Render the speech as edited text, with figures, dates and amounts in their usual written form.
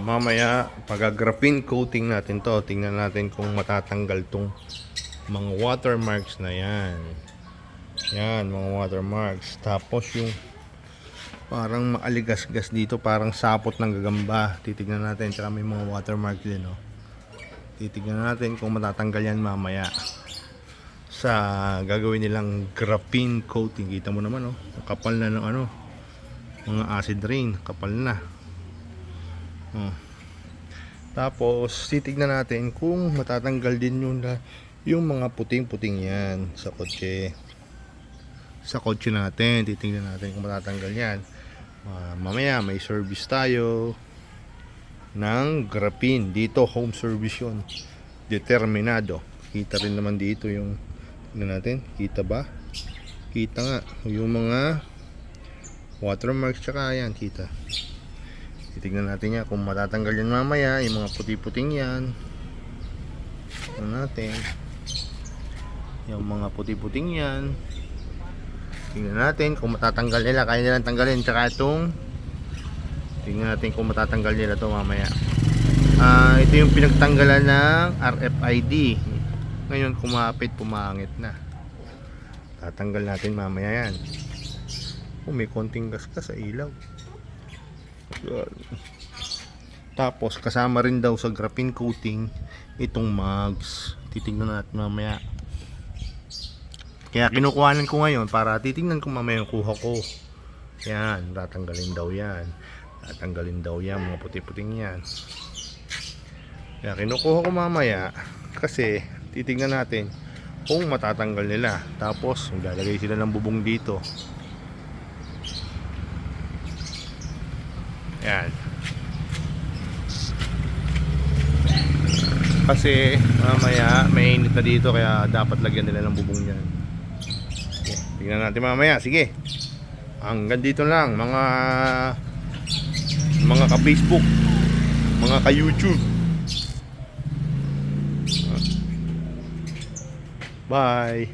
Mamaya pag-graphene coating natin to, tingnan natin kung matatanggal tong mga watermarks na yan. Yan, mga watermarks. Tapos yung parang maaligas-gas dito, parang sapot ng gagamba. Titignan natin, tsaka may mga watermark din, no? Titignan natin kung matatanggal yan mamaya sa gagawin nilang graphene coating. Kita mo naman, no? Kapal na ng ano, mga acid rain, kapal na. Tapos titignan natin kung matatanggal din yung mga puting-puting yan sa kotse. Sa kotse natin, titignan natin kung matatanggal yan. Mamaya may service tayo ng graphene. Dito home service yun, determinado. Kita rin naman dito yung, tignan natin, kita ba? Kita nga yung mga watermarks, tsaka yan, kita. Titignan natin yan kung matatanggal yan mamaya, yung mga puti-puting yan. Tignan natin yung mga puti-puting yan. Tignan natin kung matatanggal nila, kaya nilang tanggalin. Tsaka itong, tignan natin kung matatanggal nila to mamaya. Ito yung pinagtanggalan ng RFID. Ngayon kumapit, pumangit na. Tatanggal natin mamaya yan. May konting gas ka sa ilaw. Tapos kasama rin daw sa graphene coating itong mugs. Titingnan natin mamaya. Kaya kinukuhanan ko ngayon para titingnan ko mamaya yung kuha ko. Yan, tatanggalin daw yan. Tatanggalin daw yan, mga puti-puting yan. Kaya kinukuha ko mamaya kasi titingnan natin kung matatanggal nila. Tapos maglalagay sila ng bubong dito. Yan. Kasi mamaya may init na dito, kaya dapat lagyan nila ng bubong yan. Okay, tingnan natin mamaya. Sige, hanggang dito lang mga ka-Facebook, mga ka-YouTube. Bye.